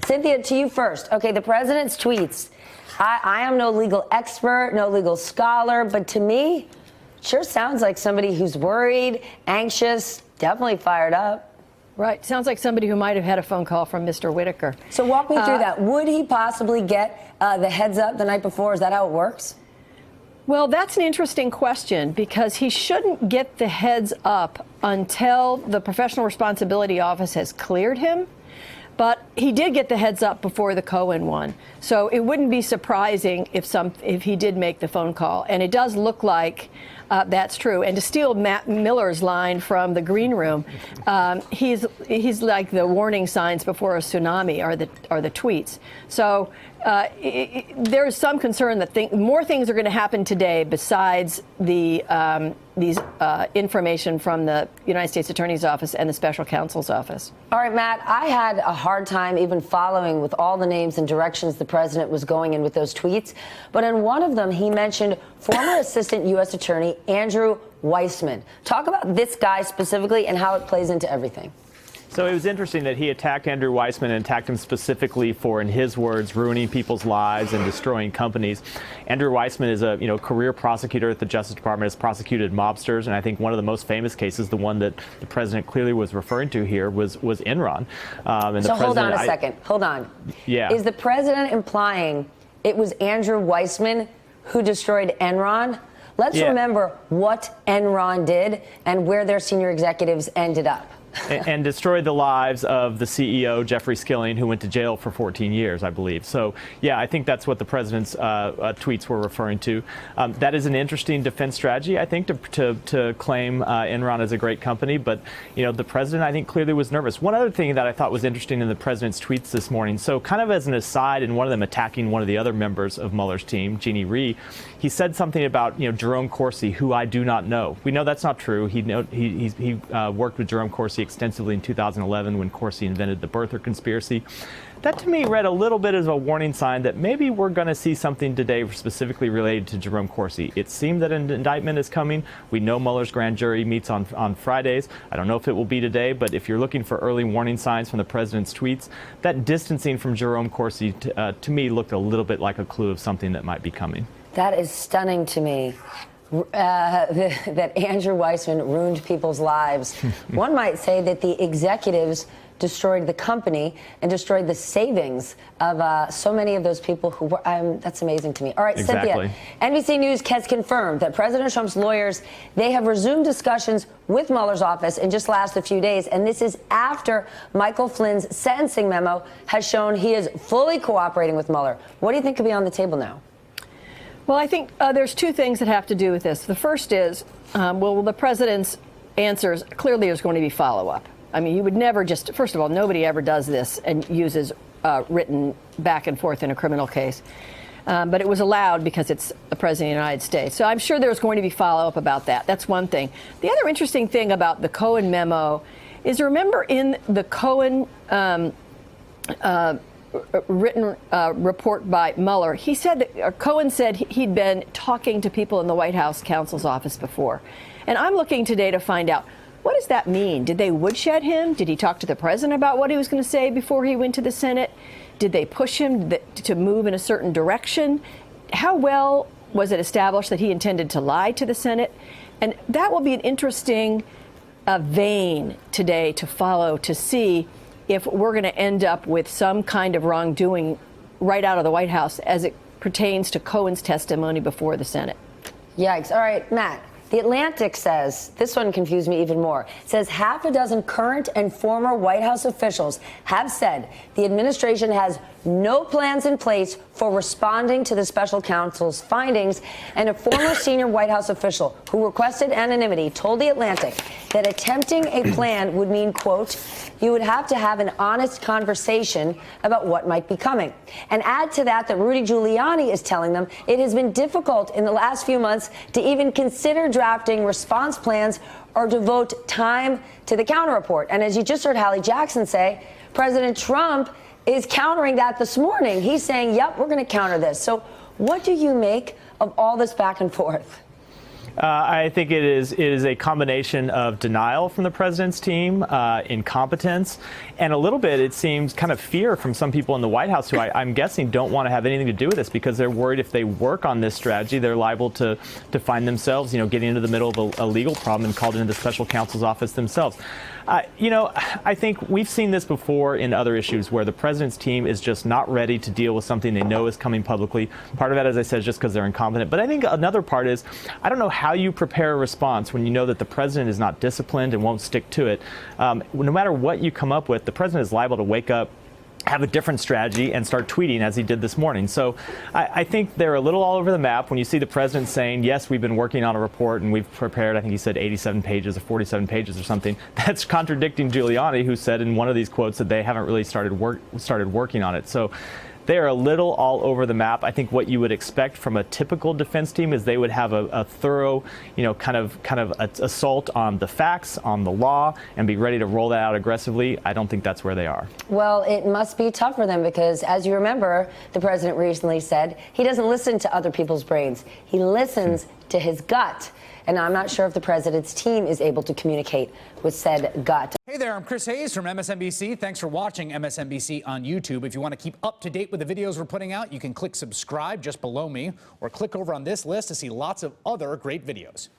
Cynthia, to you first. Okay, the president's tweets. I am no legal expert, no legal scholar, but to me, sure sounds like somebody who's worried, anxious, definitely fired up. Right. Sounds like somebody who might have had a phone call from Mr. Whitaker. So walk me through that. Would he possibly get the heads up the night before? Is that how it works? Well, that's an interesting question because he shouldn't get the heads up until the Professional Responsibility Office has cleared him. But he did get the heads up before the Cohen one. So it wouldn't be surprising if he did make the phone call. And it does look like that's true. And to steal Matt Miller's line from the green room, he's like the warning signs before a tsunami are the tweets. So there's some concern that more things are going to happen today besides these information from the United States Attorney's Office and the Special Counsel's Office. All right, Matt, I had a hard time even following with all the names and directions the president was going in with those tweets. But in one of them, he mentioned former Assistant U.S. Attorney Andrew Weissmann. Talk about this guy specifically and how it plays into everything. So it was interesting that he attacked Andrew Weissmann and attacked him specifically for, in his words, ruining people's lives and destroying companies. Andrew Weissmann is a career prosecutor at the Justice Department, has prosecuted mobsters, and I think one of the most famous cases, the one that the president clearly was referring to here, was Enron. So hold on a second. Hold on. Yeah. Is the president implying it was Andrew Weissmann who destroyed Enron? Let's remember what Enron did and where their senior executives ended up. And destroyed the lives of the CEO, Jeffrey Skilling, who went to jail for 14 years, I believe. So, yeah, I think that's what the president's tweets were referring to. That is an interesting defense strategy, I think, to claim Enron as a great company. But, the president, I think, clearly was nervous. One other thing that I thought was interesting in the president's tweets this morning, so kind of as an aside, and one of them attacking one of the other members of Mueller's team, Jeannie Rhee, he said something about, Jerome Corsi, who I do not know. We know that's not true. He worked with Jerome Corsi extensively in 2011 when Corsi invented the birther conspiracy. That to me read a little bit as a warning sign that maybe we're going to see something today specifically related to Jerome Corsi. It seemed that an indictment is coming. We know Mueller's grand jury meets on Fridays. I don't know if it will be today, but if you're looking for early warning signs from the president's tweets, that distancing from Jerome Corsi to me looked a little bit like a clue of something that might be coming. That is stunning to me. That Andrew Weissmann ruined people's lives. One might say that the executives destroyed the company and destroyed the savings of so many of those people who were, that's amazing to me. All right, exactly. Cynthia, NBC News has confirmed that President Trump's lawyers, they have resumed discussions with Mueller's office in just the last few days, and this is after Michael Flynn's sentencing memo has shown he is fully cooperating with Mueller. What do you think could be on the table now? Well, I think there's two things that have to do with this. The first is, the president's answers, clearly there's going to be follow-up. I mean, you would never just, first of all, nobody ever does this and uses written back and forth in a criminal case. But it was allowed because it's the president of the United States. So I'm sure there's going to be follow-up about that. That's one thing. The other interesting thing about the Cohen memo is, remember in the Cohen written report by Mueller, he said that Cohen said he'd been talking to people in the White House counsel's office before. And I'm looking today to find out, what does that mean? Did they woodshed him? Did he talk to the president about what he was going to say before he went to the Senate? Did they push him to move in a certain direction? How well was it established that he intended to lie to the Senate? And that will be an interesting vein today to follow, to see if we're going to end up with some kind of wrongdoing right out of the White House as it pertains to Cohen's testimony before the Senate. Yikes. All right, Matt. The Atlantic says, this one confused me even more, it says half a dozen current and former White House officials have said the administration has no plans in place for responding to the special counsel's findings, and a former senior White House official who requested anonymity told The Atlantic that attempting a plan would mean, quote, you would have to have an honest conversation about what might be coming. And add to that Rudy Giuliani is telling them it has been difficult in the last few months to even consider drafting response plans or devote time to the counter report. And as you just heard Hallie Jackson say, President Trump is countering that this morning. He's saying, yep, we're going to counter this. So what do you make of all this back and forth? I think it is a combination of denial from the president's team, incompetence, And a little bit, it seems, kind of fear from some people in the White House who I'm guessing don't want to have anything to do with this because they're worried if they work on this strategy, they're liable to find themselves, getting into the middle of a legal problem and called into the special counsel's office themselves. I think we've seen this before in other issues where the president's team is just not ready to deal with something they know is coming publicly. Part of that, as I said, is just because they're incompetent. But I think another part is, I don't know how you prepare a response when you know that the president is not disciplined and won't stick to it. No matter what you come up with, the president is liable to wake up, have a different strategy, and start tweeting as he did this morning. So I think they're a little all over the map when you see the president saying, yes, we've been working on a report and we've prepared, I think he said 87 pages or 47 pages or something. That's contradicting Giuliani, who said in one of these quotes that they haven't really started working on it. So they're a little all over the map. I think what you would expect from a typical defense team is they would have a thorough, kind of assault on the facts, on the law, and be ready to roll that out aggressively. I don't think that's where they are. Well, it must be tough for them because, as you remember, the president recently said he doesn't listen to other people's brains. He listens to his gut. And I'm not sure if the president's team is able to communicate with said gut. Hey there, I'm Chris Hayes from MSNBC. Thanks for watching MSNBC on YouTube. If you want to keep up to date with the videos we're putting out, you can click subscribe just below me or click over on this list to see lots of other great videos.